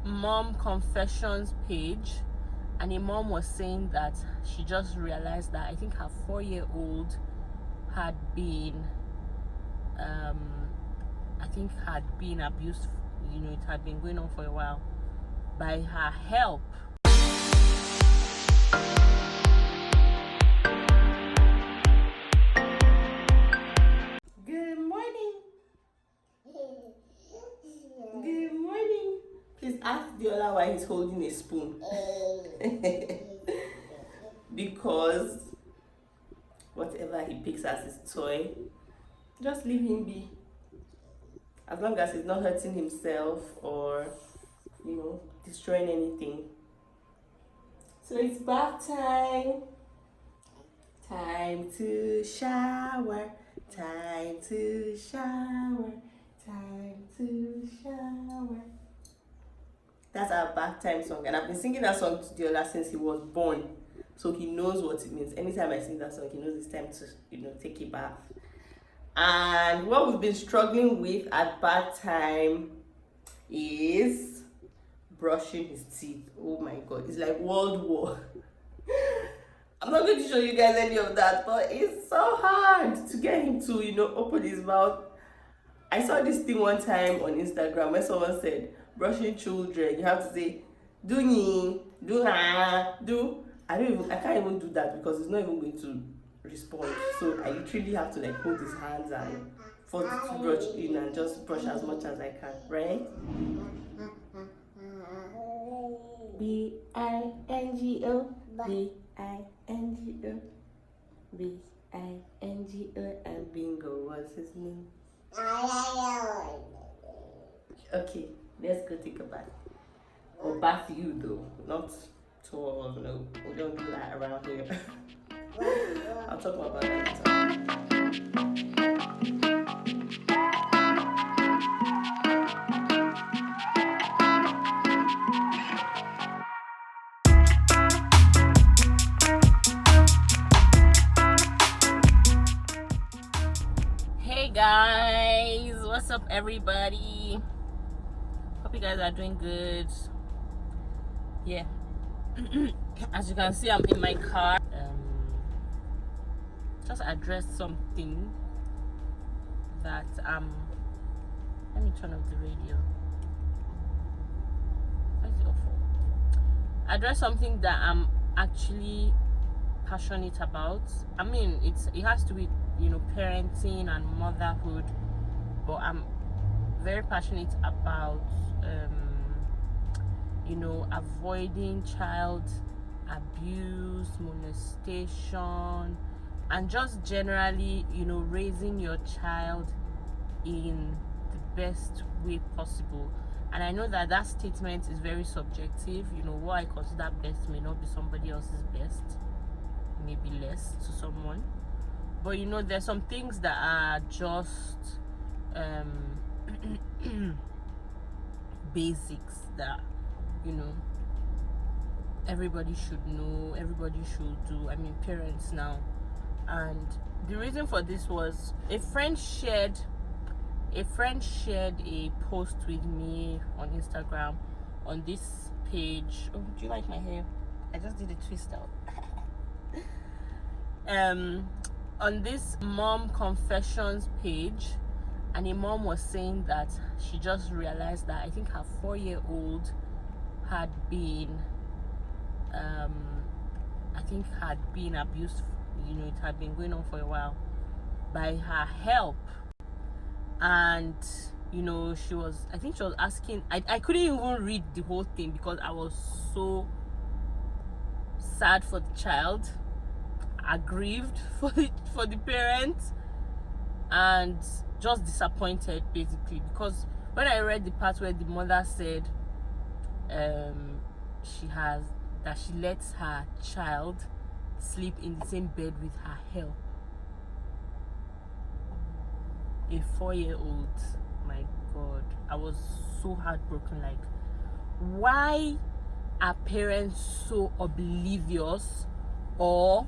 mom confessions page, and a mom was saying that she just realized that I think her 4-year-old had been abused. It had been going on for a while by her help. Good morning. Good morning. Please ask Diola why he's holding a spoon. Because whatever he picks as his toy, just leave him be. As long as he's not hurting himself or, destroying anything. So it's bath time. Time to shower. Time to shower. Time to shower. That's our bath time song, and I've been singing that song to Diola since he was born, so he knows what it means. Anytime I sing that song, he knows it's time to take a bath. And what we've been struggling with at bath time is brushing his teeth. Oh my god, it's like World War. I'm not going to show you guys any of that, but it's so hard to get him to open his mouth. I saw this thing one time on Instagram where someone said, brushing children, you have to say, do ni, do ha, do. I can't even do that because he's not even going to respond. So I literally have to hold his hands and force the toothbrush in and just brush as much as I can, right? B-I-N-G-O, B-I-N-G-O, B-I-N-G-O, and Bingo was his name. Okay, let's go take a bath. Or bath you though, not two of us, no. We don't do that around here. I'll talk more about that later. Hey guys, what's up everybody? Hope you guys are doing good. Yeah. As you can see, I'm in my car. Just address something that let me turn off the radio. Why is it off? Address something that I'm actually passionate about. I mean, it has to be parenting and motherhood, but I'm very passionate about avoiding child abuse, molestation, and just generally raising your child in the best way possible. And I know that statement is very subjective. What I consider best may not be somebody else's best, maybe less to someone. But there's some things that are just basics that everybody should know, everybody should do. I mean, parents now. And the reason for this was a friend shared a post with me on Instagram on this page. Oh, do you like my hair? I just did a twist out. On this mom confessions page, and a mom was saying that she just realized that I think her 4-year-old had been abused. It had been going on for a while by her help. And she was asking, I couldn't even read the whole thing because I was so sad for the child, aggrieved for the parents, and just disappointed basically, because when I read the part where the mother said she lets her child sleep in the same bed with her help, a 4-year-old, my god, I was so heartbroken. Why are parents so oblivious or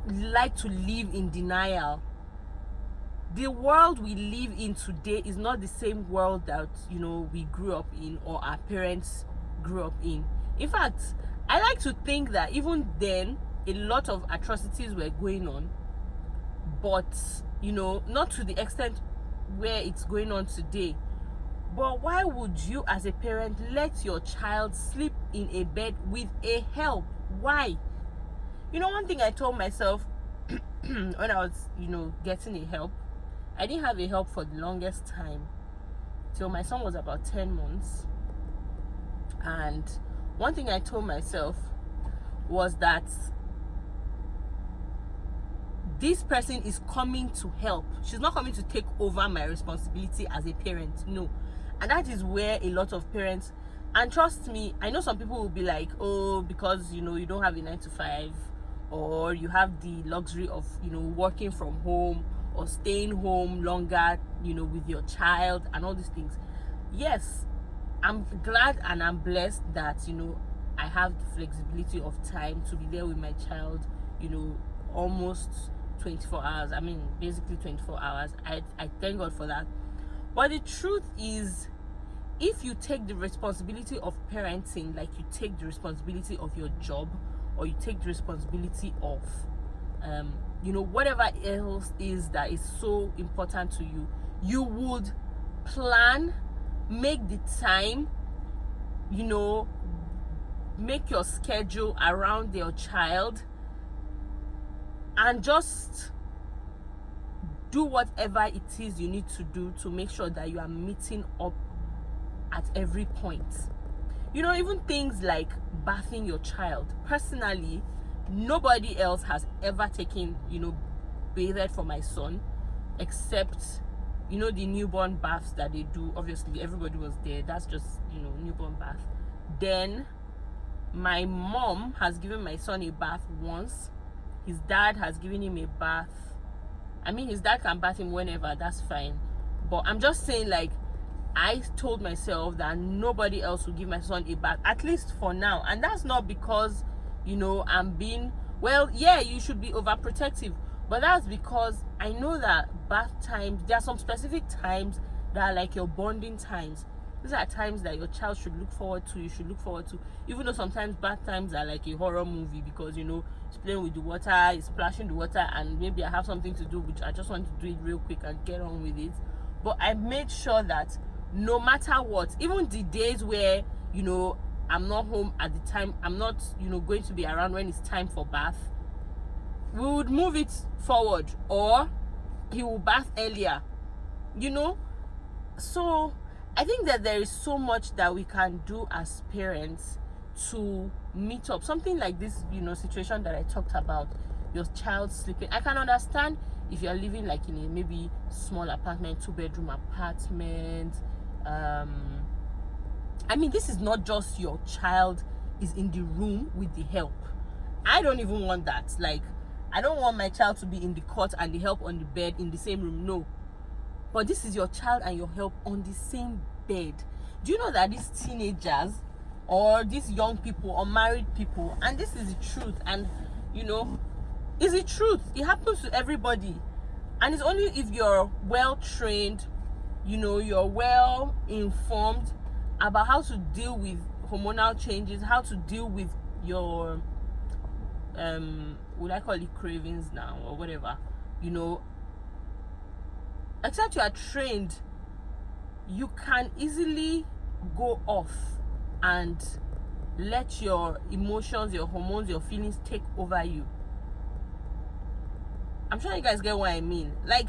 like to live in denial the world we live in today is not the same world that, you know, we grew up in or our parents grew up in. In fact, I like to think that even then a lot of atrocities were going on, but, you know, not to the extent where it's going on today. But why would you as a parent let your child sleep in a bed with a help? Why? You know, one thing I told myself when I was, you know, getting a help, I didn't have a help for the longest time till my son was about 10 months. And one thing I told myself was that this person is coming to help. She's not coming to take over my responsibility as a parent. No. And that is where a lot of parents, and trust me, I know some people will be like, oh, because, you know, you don't have a 9 to 5, or you have the luxury of, you know, working from home or staying home longer, you know, with your child and all these things. Yes, I'm glad and I'm blessed that, you know, I have the flexibility of time to be there with my child, you know, almost 24 hours. I mean, basically 24 hours. I thank God for that. But the truth is, if you take the responsibility of parenting like you take the responsibility of your job, or you take the responsibility of you know, whatever else is that is so important to you, you would plan, make the time, you know, make your schedule around your child, and just do whatever it is you need to do to make sure that you are meeting up at every point. You know, even things like bathing your child. Personally, nobody else has ever taken, you know, bathed for my son, except, you know, the newborn baths that they do. Obviously, everybody was there. That's just, you know, newborn bath. Then my mom has given my son a bath once. His dad has given him a bath. I mean, his dad can bath him whenever, that's fine. But I'm just saying, like, I told myself that nobody else will give my son a bath, at least for now. And that's not because, you know, I'm being, well, yeah, you should be overprotective. But that's because I know that bath times, there are some specific times that are like your bonding times. These are times that your child should look forward to, you should look forward to. Even though sometimes bath times are like a horror movie, because, you know, it's playing with the water, it's splashing the water, and maybe I have something to do, which I just want to do it real quick and get on with it. But I made sure that no matter what, even the days where, you know, I'm not home at the time, I'm not, you know, going to be around when it's time for bath, we would move it forward, or he will bath earlier, you know. So I think that there is so much that we can do as parents to meet up. Something like this, you know, situation that I talked about, your child sleeping. I can understand if you're living like in a maybe small apartment, 2-bedroom apartment. I mean, this is not just your child is in the room with the help. I don't even want that. Like, I don't want my child to be in the cot and the help on the bed in the same room. No. But this is your child and your help on the same bed. Do you know that these teenagers or these young people, unmarried people, and this is the truth, and, you know, it's the truth. It happens to everybody. And it's only if you're well trained, you know, you're well informed about how to deal with hormonal changes, how to deal with your would I call it cravings now or whatever, you know, except you are trained, you can easily go off and let your emotions, your hormones, your feelings take over you. I'm sure you guys get what I mean. Like,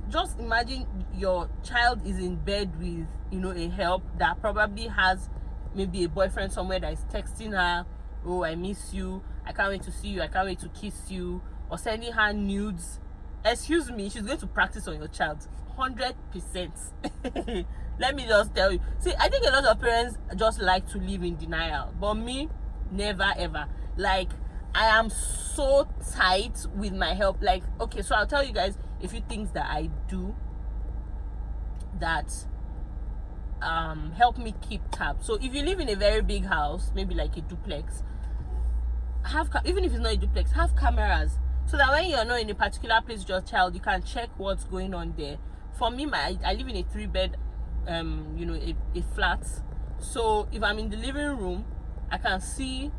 just imagine your child is in bed with, you know, a help that probably has maybe a boyfriend somewhere that is texting her, oh, I miss you, I can't wait to see you, I can't wait to kiss you, or sending her nudes. Excuse me, she's going to practice on your child 100%. Let me just tell you. See, I think a lot of parents just like to live in denial, but me, never ever. Like, I am so tight with my help. Like, okay, so I'll tell you guys a few things that I do that help me keep tabs. So if you live in a very big house, maybe like a duplex, even if it's not a duplex, have cameras. so that when you're not in a particular place with your child, you can check what's going on there. For me, I live in a 3-bed a flat, so if I'm in the living room, I can see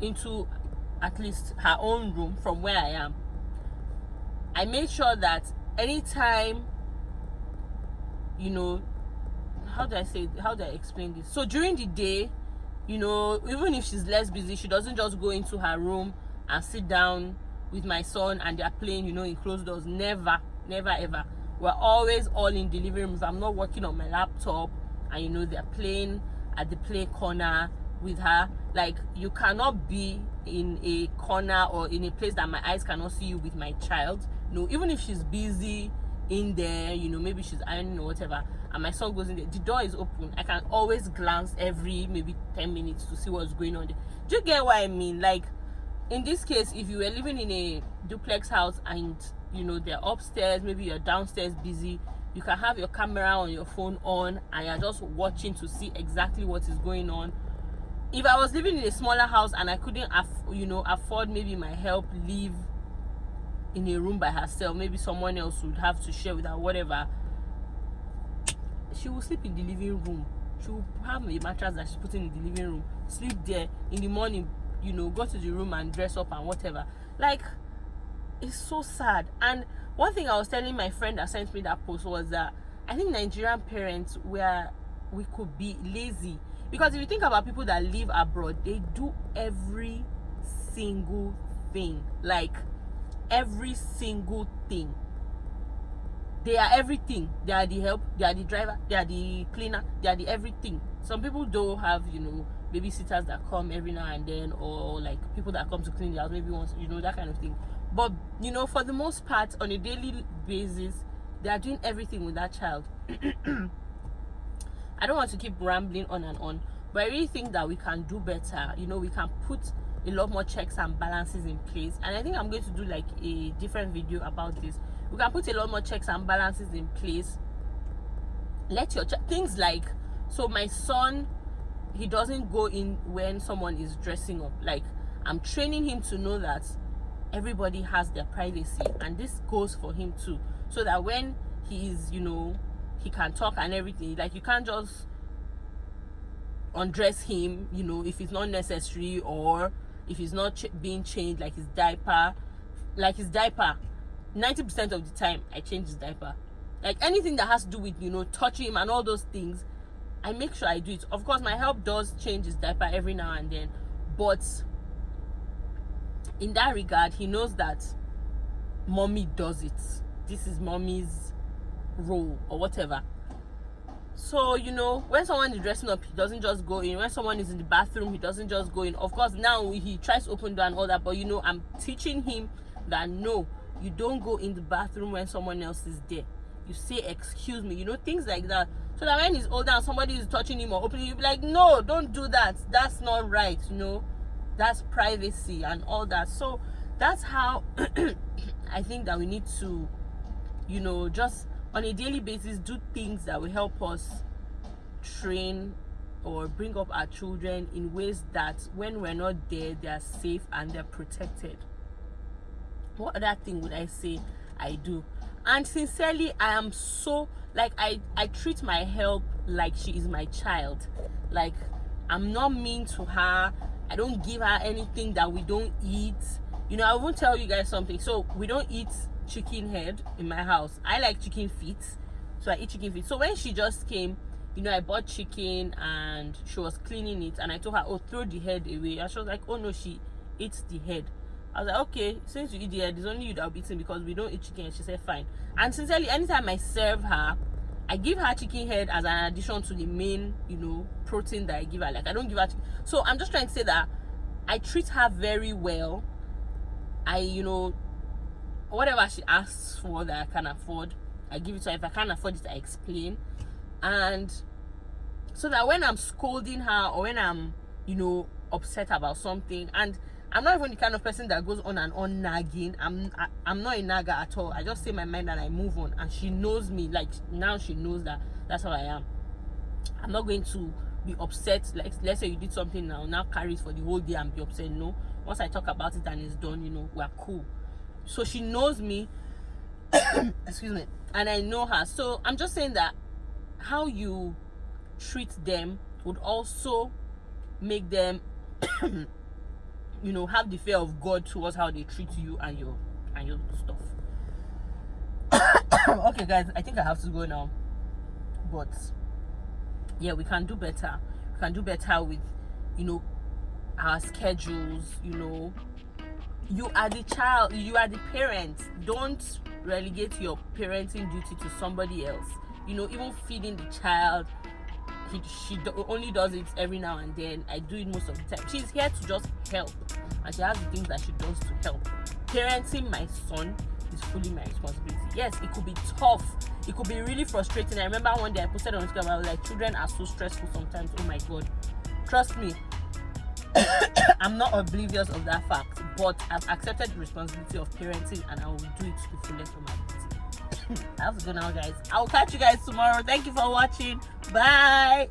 into at least her own room from where I am. I make sure that anytime, how do I explain this? So during the day, even if she's less busy, she doesn't just go into her room and sit down with my son and they're playing, in closed doors. Never ever. We're always all in the living room. If I'm not working on my laptop and they're playing at the play corner with her, like, you cannot be in a corner or in a place that my eyes cannot see you with my child. No, even if she's busy in there, maybe she's ironing or whatever, and my son goes in there, the door is open, I can always glance every maybe 10 minutes to see what's going on there. Do you get what I mean? Like, in this case, if you were living in a duplex house and they're upstairs, maybe you're downstairs busy, you can have your camera on your phone on and you're just watching to see exactly what is going on. If I was living in a smaller house and I couldn't afford maybe my help live in a room by herself, maybe someone else would have to share with her, whatever, she will sleep in the living room. She will have a mattress that she's putting in the living room, sleep there. In the morning, go to the room and dress up and whatever. Like, it's so sad. And one thing I was telling my friend that sent me that post was that I think Nigerian parents, we could be lazy, because if you think about people that live abroad, they do every single thing. Like, every single thing. They are everything. They are the help, they are the driver, they are the cleaner, they are the everything. Some people do have babysitters that come every now and then, or like people that come to clean the house maybe once, that kind of thing. But for the most part, on a daily basis, they are doing everything with that child. I don't want to keep rambling on and on, but I really think that we can do better. We can put a lot more checks and balances in place, and I think I'm going to do like a different video about this. We can put a lot more checks and balances in place. Let your things like, so my son, he doesn't go in when someone is dressing up. Like, I'm training him to know that everybody has their privacy, and this goes for him too, so that when he is he can talk and everything. Like, you can't just undress him if it's not necessary, or if he's not being changed, like his diaper 90% of the time I change his diaper. Like, anything that has to do with touching him and all those things, I make sure I do it. Of course, my help does change his diaper every now and then, but in that regard, he knows that mommy does it. This is mommy's role or whatever. So when someone is dressing up, he doesn't just go in. When someone is in the bathroom, he doesn't just go in. Of course, now he tries to open door and all that, but I'm teaching him that no, you don't go in the bathroom when someone else is there. You say excuse me, things like that, so that when he's older and somebody is touching him or opening, you'll be like, no, don't do that, that's not right, that's privacy and all that. So that's how I think that we need to just on a daily basis do things that will help us train or bring up our children in ways that when we're not there, they are safe and they're protected. What other thing would I say I do? And sincerely, I am so, like, I treat my help like she is my child. Like, I'm not mean to her. I don't give her anything that we don't eat. I won't tell you guys something. So we don't eat chicken head in my house. I like chicken feet, so I eat chicken feet. So when she just came, I bought chicken and she was cleaning it, and I told her, oh, throw the head away, and she was like, oh no, she eats the head. I was like, okay, since you eat the head, it's only you that will be eating because we don't eat chicken. And she said fine. And sincerely, anytime I serve her, I give her chicken head as an addition to the main protein that I give her. Like, I don't give her chicken. So I'm just trying to say that I treat her very well. I whatever she asks for that I can afford, I give it to her. If I can't afford it, I explain. And so that when I'm scolding her or when I'm upset about something, and I'm not even the kind of person that goes on and on nagging. I'm not a nagger at all. I just say my mind and I move on. And she knows me. Like, now she knows that that's how I am. I'm not going to be upset. Like, let's say you did something now carry it for the whole day and be upset. No, once I talk about it and it's done, you know, we're cool. So she knows me, excuse me, and I know her. So I'm just saying that how you treat them would also make them you know, have the fear of God towards how they treat you and your stuff. Okay guys, I think I have to go now, but yeah, we can do better. We can do better with, you know, our schedules. You know, you are the child, you are the parent. Don't relegate your parenting duty to somebody else. You know, even feeding the child, she only does it every now and then. I do it most of the time. She's here to just help, and she has the things that she does to help. Parenting my son is fully my responsibility. Yes, it could be tough, it could be really frustrating. I remember one day I posted on Instagram, I was like, children are so stressful sometimes. Oh my god, trust me. I'm not oblivious of that fact, but I've accepted the responsibility of parenting, and I will do it to the fullest of my ability. I have to go now, guys. I'll catch you guys tomorrow. Thank you for watching. Bye.